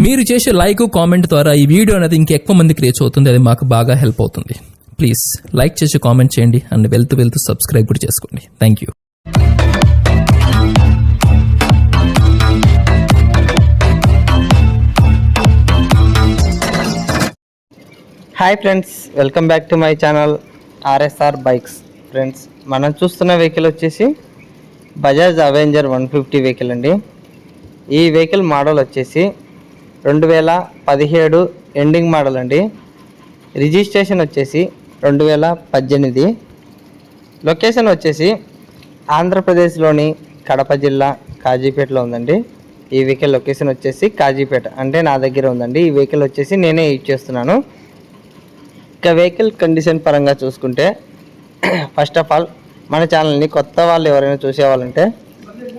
మీరు చేసే like comment ద్వారా ఈ వీడియో అనేది ఇంకెక్కువ మందికి రీచ్ అవుతుంది. అది మాకు బాగా హెల్ప్ అవుతుంది. ప్లీజ్ లైక్ చేసి కామెంట్ చేయండి అండ్ వెళ్తూ సబ్స్క్రైబ్ కూడా చేసుకోండి. Thank you. Hi friends, welcome back to my channel RSR bikes. Friends, మనం చూస్తున్న వెహికల్ వచ్చేసి బజాజ్ అవెంజర్ 150 వెహికల్ అండి. ఈ వెహికల్ మోడల్ వచ్చేసి 2017 ఎండింగ్ మోడల్ అండి. రిజిస్ట్రేషన్ వచ్చేసి 2018. లొకేషన్ వచ్చేసి ఆంధ్రప్రదేశ్లోని కడప జిల్లా కాజీపేటలో ఉందండి. ఈ వెహికల్ లొకేషన్ వచ్చేసి కాజీపేట, అంటే నా దగ్గర ఉందండి. ఈ వెహికల్ వచ్చేసి నేనే యూజ్ చేస్తున్నాను. ఇక వెహికల్ కండిషన్ పరంగా చూసుకుంటే, ఫస్ట్ ఆఫ్ ఆల్ మన ఛానల్ని కొత్త వాళ్ళు ఎవరైనా చూసేవాళ్ళంటే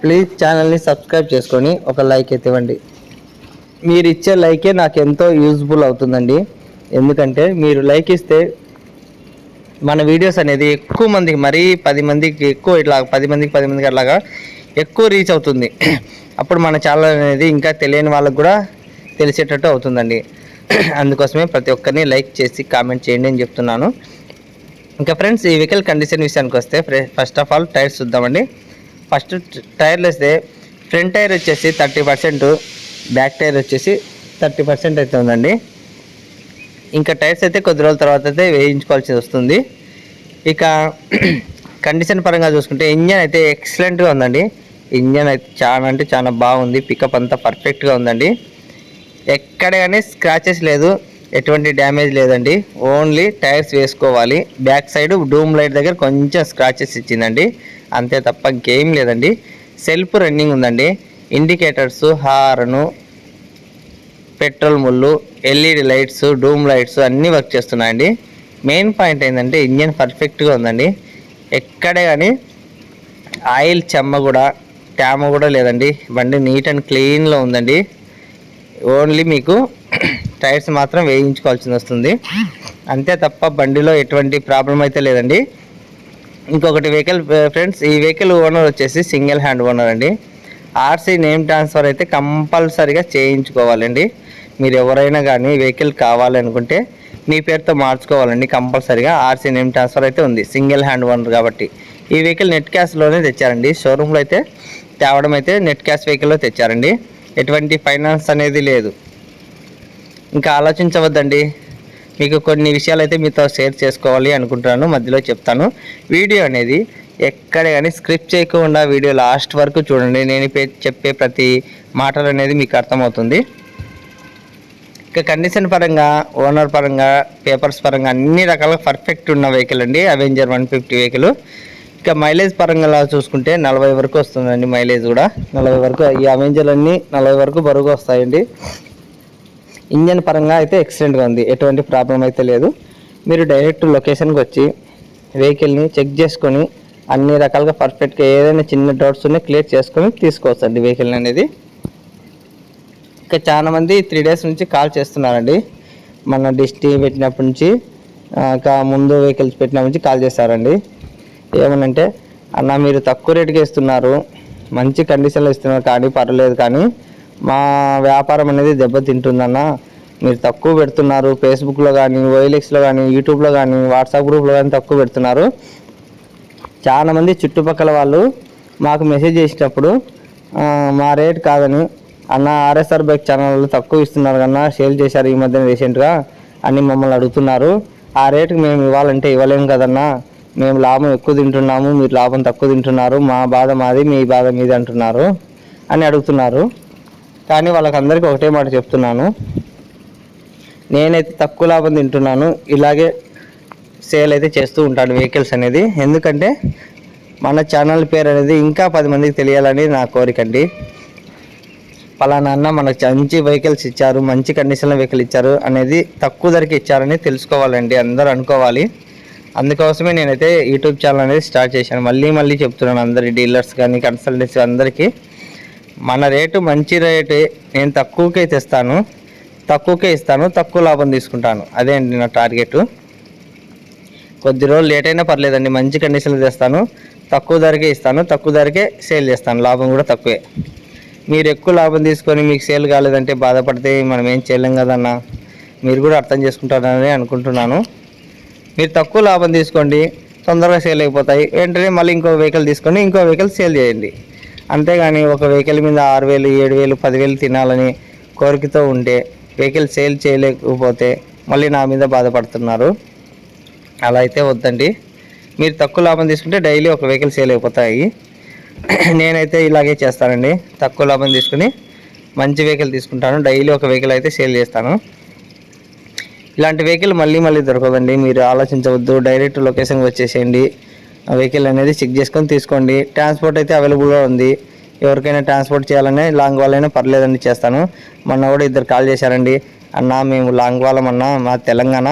ప్లీజ్ ఛానల్ని సబ్స్క్రైబ్ చేసుకొని ఒక లైక్ అయితే ఇవ్వండి. మీరు ఇచ్చే లైకే నాకు ఎంతో యూజ్ఫుల్ అవుతుందండి. ఎందుకంటే మీరు లైక్ ఇస్తే మన వీడియోస్ అనేది ఎక్కువ మందికి, మరీ 10 మందికి ఎక్కువ, ఇట్లా 10 మందికి అట్లాగా ఎక్కువ రీచ్ అవుతుంది. అప్పుడు మన ఛానల్ అనేది ఇంకా తెలియని వాళ్ళకు కూడా తెలిసేటట్టు అవుతుందండి. అందుకోసమే ప్రతి ఒక్కరిని లైక్ చేసి కామెంట్ చేయండి అని చెప్తున్నాను. ఇంకా ఫ్రెండ్స్, ఈ వెహికల్ కండిషన్ విషయానికి వస్తే ఫస్ట్ ఆఫ్ ఆల్ టైర్స్ చూద్దామండి. ఫస్ట్ టైర్లు వస్తే ఫ్రంట్ టైర్ వచ్చేసి 30%, బ్యాక్ టైర్ వచ్చేసి 30% అయితే ఉందండి. ఇంకా టైర్స్ అయితే కొద్ది రోజుల తర్వాత అయితే వేయించుకోవాల్సి వస్తుంది. ఇక కండిషన్ పరంగా చూసుకుంటే ఇంజన్ అయితే ఎక్సలెంట్గా ఉందండి. ఇంజన్ అయితే చాలా బాగుంది. పికప్ అంతా పర్ఫెక్ట్గా ఉందండి. ఎక్కడ కానీ స్క్రాచెస్ లేదు, ఎటువంటి డ్యామేజ్ లేదండి. ఓన్లీ టైర్స్ వేసుకోవాలి. బ్యాక్ సైడ్ డూమ్ లైట్ దగ్గర కొంచెం స్క్రాచెస్ ఇచ్చిందండి, అంతే తప్ప ఇంకేం లేదండి. సెల్ఫ్ రన్నింగ్ ఉందండి. ఇండికేటర్స్, హార్ను, పెట్రోల్ ముళ్ళు, ఎల్ఈడి లైట్స్, డూమ్ లైట్స్ అన్నీ వర్క్ చేస్తున్నాయండి. మెయిన్ పాయింట్ ఏంటంటే ఇంజన్ పర్ఫెక్ట్గా ఉందండి. ఎక్కడే కానీ ఆయిల్ తేమ కూడా లేదండి. బండి నీట్ అండ్ క్లీన్లో ఉందండి. ఓన్లీ మీకు టైర్స్ మాత్రం వేయించుకోవాల్సి వస్తుంది, అంతే తప్ప బండిలో ఎటువంటి ప్రాబ్లం అయితే లేదండి. ఇంకొకటి వెహికల్ ఫ్రెండ్స్, ఈ వెహికల్ ఓనర్ వచ్చేసి సింగిల్ హ్యాండ్ ఓనర్ అండి. ఆర్సీ నేమ్ ట్రాన్స్ఫర్ అయితే కంపల్సరీగా చేయించుకోవాలండి. మీరు ఎవరైనా కానీ వెహికల్ కావాలనుకుంటే మీ పేరుతో మార్చుకోవాలండి. కంపల్సరీగా ఆర్సీ నేమ్ ట్రాన్స్ఫర్ అయితే ఉంది, సింగిల్ హ్యాండ్ ఓనర్ కాబట్టి. ఈ వెహికల్ నెట్ క్యాష్లోనే తెచ్చారండి. షోరూంలో అయితే తేవడం అయితే నెట్ క్యాష్ వెహికల్లో తెచ్చారండి. ఎటువంటి ఫైనాన్స్ అనేది లేదు. ఇంకా ఆలోచించవద్దండి. మీకు కొన్ని విషయాలు అయితే మీతో షేర్ చేసుకోవాలి అనుకుంటున్నాను, మధ్యలో చెప్తాను. వీడియో అనేది ఎక్కడ కానీ స్క్రిప్ట్ చేయకుండా వీడియో లాస్ట్ వరకు చూడండి. నేను చెప్పే ప్రతి మాటలు అనేది మీకు అర్థమవుతుంది. ఇక కండిషన్ పరంగా, ఓనర్ పరంగా, పేపర్స్ పరంగా అన్ని రకాలుగా పర్ఫెక్ట్ ఉన్న వెహికల్ అండి అవెంజర్ 150 వెహికల్. ఇక మైలేజ్ పరంగా చూసుకుంటే 40 వరకు వస్తుందండి. మైలేజ్ కూడా 40 వరకు, ఈ అవెంజర్ అన్నీ 40 వరకు బరువుగా వస్తాయండి. ఇంజన్ పరంగా అయితే ఎక్సలెంట్గా ఉంది, ఎటువంటి ప్రాబ్లం అయితే లేదు. మీరు డైరెక్ట్ లొకేషన్కి వచ్చి వెహికల్ని చెక్ చేసుకొని అన్ని రకాలుగా పర్ఫెక్ట్గా ఏదైనా చిన్న డౌట్స్ ఉన్నాయి క్లియర్ చేసుకొని తీసుకోవచ్చండి వెహికల్ అనేది. ఇంకా చాలామంది 3 డేస్ నుంచి కాల్ చేస్తున్నారండి. మన డిస్టి పెట్టినప్పటి నుంచి, ఇంకా ముందు వెహికల్స్ పెట్టినప్పటి నుంచి కాల్ చేస్తారండి. ఏమనంటే, అన్న మీరు తక్కువ రేటుకి ఇస్తున్నారు, మంచి కండిషన్లో ఇస్తున్నారు, కానీ పర్వాలేదు, కానీ మా వ్యాపారం అనేది దెబ్బతింటుందన్న. మీరు తక్కువ పెడుతున్నారు, ఫేస్బుక్లో కానీ, ఓఎల్ఎక్స్లో కానీ, యూట్యూబ్లో కానీ, వాట్సాప్ గ్రూప్లో కానీ తక్కువ పెడుతున్నారు. చాలామంది చుట్టుపక్కల వాళ్ళు మాకు మెసేజ్ చేసినప్పుడు మా రేట్ కాదని, అన్న ఆర్ఎస్ఆర్ బైక్ ఛానల్లో తక్కువ ఇస్తున్నారు కన్నా, సేల్ చేశారు ఈ మధ్యన రీసెంట్గా అని మమ్మల్ని అడుగుతున్నారు. ఆ రేటుకి మేము ఇవ్వాలంటే ఇవ్వలేము కదన్నా, మేము లాభం ఎక్కువ తింటున్నాము, మీరు లాభం తక్కువ తింటున్నారు, మా బాధ మాది, మీ బాధ మీది అంటున్నారు అని అడుగుతున్నారు. కానీ వాళ్ళకందరికీ ఒకటే మాట చెప్తున్నాను, నేనైతే తక్కువ లాభం తింటున్నాను. ఇలాగే సేల్ అయితే చేస్తూ ఉంటాను వెహికల్స్ అనేది. ఎందుకంటే మన ఛానల్ పేరు అనేది ఇంకా 10 మందికి తెలియాలని నా కోరిక అండి. పలానా అన్న మనకు మంచి వెహికల్స్ ఇచ్చారు, మంచి కండిషన్లో వెహికల్ ఇచ్చారు అనేది, తక్కువ ధరకి ఇచ్చారని తెలుసుకోవాలండి, అందరూ అనుకోవాలి. అందుకోసమే నేనైతే యూట్యూబ్ ఛానల్ అనేది స్టార్ట్ చేశాను. మళ్ళీ చెప్తున్నాను అందరి డీలర్స్ కానీ, కన్సల్టెన్సీ అందరికీ, మన రేటు మంచి రేటు, నేను తక్కువకే తెస్తాను, తక్కువకే ఇస్తాను, తక్కువ లాభం తీసుకుంటాను. అదే అండి నా టార్గెట్. కొద్ది రోజులు లేట్ అయినా పర్లేదండి, మంచి కండిషన్లో తెస్తాను, తక్కువ ధరకే ఇస్తాను, తక్కువ ధరకే సేల్ చేస్తాను, లాభం కూడా తక్కువే. మీరు ఎక్కువ లాభం తీసుకొని మీకు సేల్ కాలేదంటే బాధపడితే మనం ఏం చేయలేం కదన్నా. మీరు కూడా అర్థం చేసుకుంటారని అనుకుంటున్నాను. మీరు తక్కువ లాభం తీసుకోండి, తొందరగా సేల్ అయిపోతాయి. వెంటనే మళ్ళీ ఇంకో వెహికల్ తీసుకొని ఇంకో వెహికల్ సేల్ చేయండి. అంతేగాని ఒక వెహికల్ మీద 6,000, 7,000, 10,000 తినాలని కోరికతో ఉంటే వెహికల్ సేల్ చేయలేకపోతే మళ్ళీ నా మీద బాధపడుతున్నారు. అలా అయితే వద్దండి. మీరు తక్కువ లాభం తీసుకుంటే డైలీ ఒక వెహికల్ సేల్ అయిపోతాయి. నేనైతే ఇలాగే చేస్తానండి. తక్కువ లాభం తీసుకుని మంచి వెహికల్ తీసుకుంటాను. డైలీ ఒక వెహికల్ అయితే సేల్ చేస్తాను. ఇలాంటి వెహికల్ మళ్ళీ మళ్ళీ దొరకదండి. మీరు ఆలోచించవద్దు. డైరెక్ట్ లొకేషన్కి వచ్చేసేయండి. ఆ వెహికల్ అనేది చెక్ చేసుకొని తీసుకోండి. ట్రాన్స్పోర్ట్ అయితే అవైలబుల్గా ఉంది. ఎవరికైనా ట్రాన్స్పోర్ట్ చేయాలనే లాంగ్ వాళ్ళైనా పర్లేదండి, చేస్తాను. మొన్న కూడా 2 కాల్ చేశారండి. అన్న మేము లాంగ్ వాళ్ళం అన్న, మా తెలంగాణ,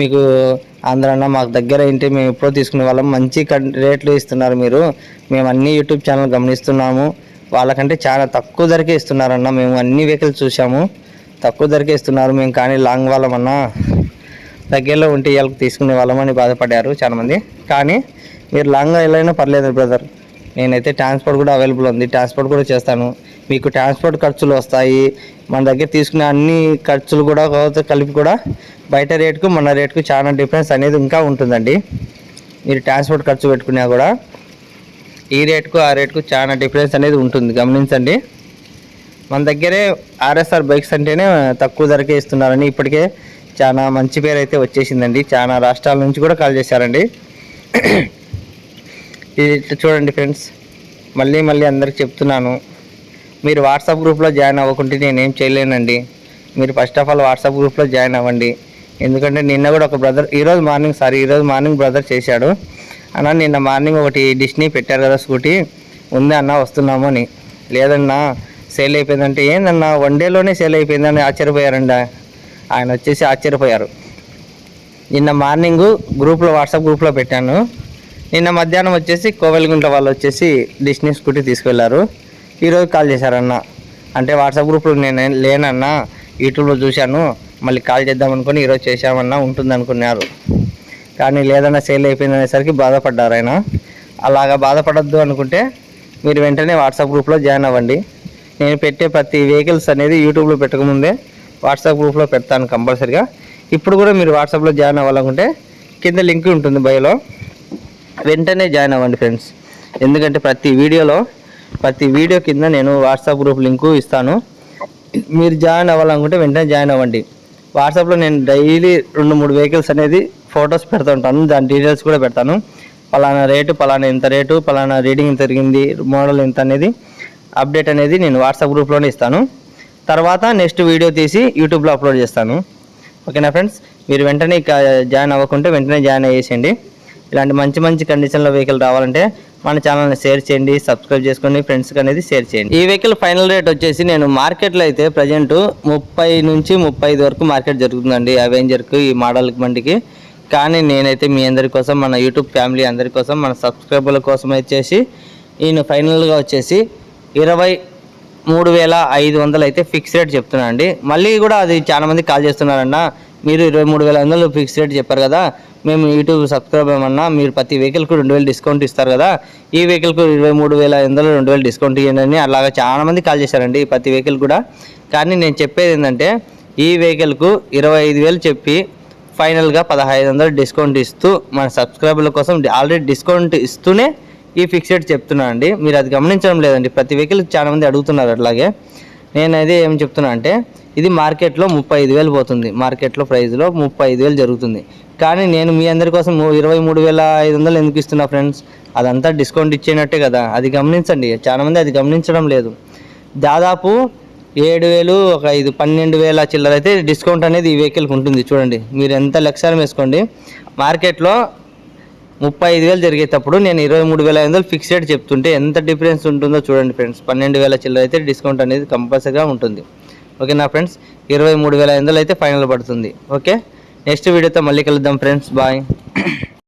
మీకు ఆంధ్ర అన్న, మాకు దగ్గర ఏంటి, మేము ఎప్పుడో తీసుకునే వాళ్ళం, మంచి రేట్లు ఇస్తున్నారు మీరు, మేము అన్ని యూట్యూబ్ ఛానల్ గమనిస్తున్నాము, వాళ్ళకంటే చాలా తక్కువ ధరకే ఇస్తున్నారన్న, మేము అన్ని వెహికల్స్ చూసాము, తక్కువ ధరకే ఇస్తున్నారు, మేము కానీ లాంగ్ వాళ్ళమన్నా, దగ్గరలో ఉంటే ఇవాళకి తీసుకునే వాళ్ళమని బాధపడ్డారు చాలామంది. కానీ మీరు లాంగ్ వెళ్ళైనా పర్లేదు బ్రదర్, నేనైతే ట్రాన్స్పోర్ట్ కూడా అవైలబుల్ ఉంది, ట్రాన్స్పోర్ట్ కూడా చేస్తాను. మీకు ట్రాన్స్పోర్ట్ ఖర్చులు వస్తాయి, మన దగ్గర తీసుకునే అన్ని ఖర్చులు కూడా కలిపి కూడా బయట రేటుకు మన రేటుకు చాలా డిఫరెన్స్ అనేది ఇంకా ఉంటుందండి. మీరు ట్రాన్స్పోర్ట్ ఖర్చు పెట్టుకున్నా కూడా ఈ రేటుకు ఆ రేటుకు చాలా డిఫరెన్స్ అనేది ఉంటుంది, గమనించండి. మన దగ్గరే ఆర్ఎస్ఆర్ బైక్స్ అంటేనే తక్కువ ధరకే ఇస్తున్నారని ఇప్పటికే చాలా మంచి పేరు అయితే వచ్చేసిందండి. చాలా రాష్ట్రాల నుంచి కూడా కాల్ చేశారండి. ఇది చూడండి ఫ్రెండ్స్, మళ్ళీ అందరికి చెప్తున్నాను, మీరు వాట్సాప్ గ్రూప్లో జాయిన్ అవ్వకుంటే నేనేం చేయలేనండి. మీరు ఫస్ట్ ఆఫ్ ఆల్ వాట్సాప్ గ్రూప్లో జాయిన్ అవ్వండి. ఎందుకంటే నిన్న కూడా ఒక బ్రదర్, ఈరోజు మార్నింగ్ బ్రదర్ చేశాడు అన్న, నిన్న మార్నింగ్ ఒకటి డిస్నీ పెట్టారు కదా స్కూటీ, ఉంది అన్న వస్తున్నాము అని. లేదన్నా సేల్ అయిపోయిందంటే, ఏందన్నా 1 డేలోనే సేల్ అయిపోయిందని ఆశ్చర్యపోయారండి. ఆయన వచ్చేసి ఆశ్చర్యపోయారు. నిన్న మార్నింగ్ వాట్సాప్ గ్రూప్లో పెట్టాను. నిన్న మధ్యాహ్నం వచ్చేసి కోవెలగుంట వాళ్ళు వచ్చేసి డిస్నీ స్కూటీ తీసుకెళ్లారు. ఈరోజు కాల్ చేశారన్న. అంటే వాట్సాప్ గ్రూప్లో నేను లేనన్నా, యూట్యూబ్లో చూశాను, మళ్ళీ కాల్ చేద్దాం అనుకుని ఈరోజు చేశామన్నా, ఉంటుంది అనుకున్నారు. కానీ లేదన్నా సేల్ అయిపోయింది అనేసరికి బాధపడ్డారు ఆయన. అలాగా బాధపడద్దు అనుకుంటే మీరు వెంటనే వాట్సాప్ గ్రూప్లో జాయిన్ అవ్వండి. నేను పెట్టే ప్రతి వెహికల్స్ అనేది యూట్యూబ్లో పెట్టకముందే వాట్సాప్ గ్రూప్లో పెడతాను కంపల్సరిగా. ఇప్పుడు కూడా మీరు వాట్సాప్లో జాయిన్ అవ్వాలనుకుంటే కింద లింక్ ఉంటుంది బయోలో, వెంటనే జాయిన్ అవ్వండి ఫ్రెండ్స్. ఎందుకంటే ప్రతి వీడియో కింద నేను వాట్సాప్ గ్రూప్ లింకు ఇస్తాను. మీరు జాయిన్ అవ్వాలనుకుంటే వెంటనే జాయిన్ అవ్వండి. వాట్సాప్లో నేను డైలీ 2-3 వెహికల్స్ అనేది ఫొటోస్ పెడుతూ ఉంటాను, దాని డీటెయిల్స్ కూడా పెడతాను. పలానా రేటు, పలానా ఇంత రేటు, పలానా రీడింగ్ ఎంత తిరిగింది, మోడల్ ఎంత అనేది అప్డేట్ అనేది నేను వాట్సాప్ గ్రూప్లోనే ఇస్తాను. తర్వాత నెక్స్ట్ వీడియో తీసి యూట్యూబ్లో అప్లోడ్ చేస్తాను. ఓకేనా ఫ్రెండ్స్, మీరు వెంటనే జాయిన్ అవ్వకుంటే వెంటనే జాయిన్ అయ్యేసేయండి. ఇలాంటి మంచి కండిషన్లో వెహికల్ రావాలంటే మన ఛానల్ని షేర్ చేయండి, సబ్స్క్రైబ్ చేసుకొని ఫ్రెండ్స్కి అనేది షేర్ చేయండి. ఈ వెహికల్ ఫైనల్ రేట్ వచ్చేసి నేను మార్కెట్లో అయితే ప్రజెంట్ 30 నుంచి 35 వరకు మార్కెట్ జరుగుతుందండి అవెంజర్కి, ఈ మోడల్ బండికి. కానీ నేనైతే మీ అందరి కోసం, మన యూట్యూబ్ ఫ్యామిలీ అందరి కోసం, మన సబ్స్క్రైబర్ల కోసం వచ్చేసి ఈయన ఫైనల్గా వచ్చేసి 23,500 అయితే ఫిక్స్ రేట్ చెప్తున్నాను అండి. మళ్ళీ కూడా అది చాలామంది కాల్ చేస్తున్నారన్న, మీరు 23,500 ఫిక్స్ రేట్ చెప్పారు కదా, మేము యూట్యూబ్ సబ్స్క్రైబ్ అయ్యమన్నా, మీరు ప్రతి వెహికల్కు 2,000 డిస్కౌంట్ ఇస్తారు కదా, ఈ వెహికల్కు 23,500 2,000 డిస్కౌంట్ ఇవ్వండి అని అలాగా చాలామంది కాల్ చేశారండి ప్రతి వెహికల్ కూడా. కానీ నేను చెప్పేది ఏంటంటే, ఈ వెహికల్కు 25,000 చెప్పి ఫైనల్గా 1,500 డిస్కౌంట్ ఇస్తూ మన సబ్స్క్రైబర్ల కోసం ఆల్రెడీ డిస్కౌంట్ ఇస్తూనే ఈ ఫిక్స్ రేట్ చెప్తున్నాను అండి. మీరు అది గమనించడం లేదండి, ప్రతి వెహికల్కి చాలామంది అడుగుతున్నారు. అట్లాగే నేను అదే ఏం చెప్తున్నా అంటే, ఇది మార్కెట్లో 35,000 పోతుంది, మార్కెట్లో ప్రైస్లో 35,000 జరుగుతుంది. కానీ నేను మీ అందరి కోసం 23,500 ఎందుకు ఇస్తున్నా ఫ్రెండ్స్, అదంతా డిస్కౌంట్ ఇచ్చేనట్టే కదా, అది గమనించండి. చాలామంది అది గమనించడం లేదు. దాదాపు 7,000, ఒక 12,000 చిల్లర అయితే డిస్కౌంట్ అనేది ఈ వెహికల్కి ఉంటుంది. చూడండి, మీరు ఎంత లక్షలు వేసుకోండి, మార్కెట్లో 35,000 జరిగేటప్పుడు నేను 23,500 ఫిక్స్ రేట్ చెప్తుంటే ఎంత డిఫరెన్స్ ఉంటుందో చూడండి ఫ్రెండ్స్. 12,000 చిల్లర అయితే డిస్కౌంట్ అనేది కంపల్సరీగా ఉంటుంది. ఓకేనా ఫ్రెండ్స్, 23,500 అయితే ఫైనల్ పడుతుంది. ఓకే, నెక్స్ట్ వీడియోతో మళ్ళీ కలుద్దాం ఫ్రెండ్స్, బాయ్.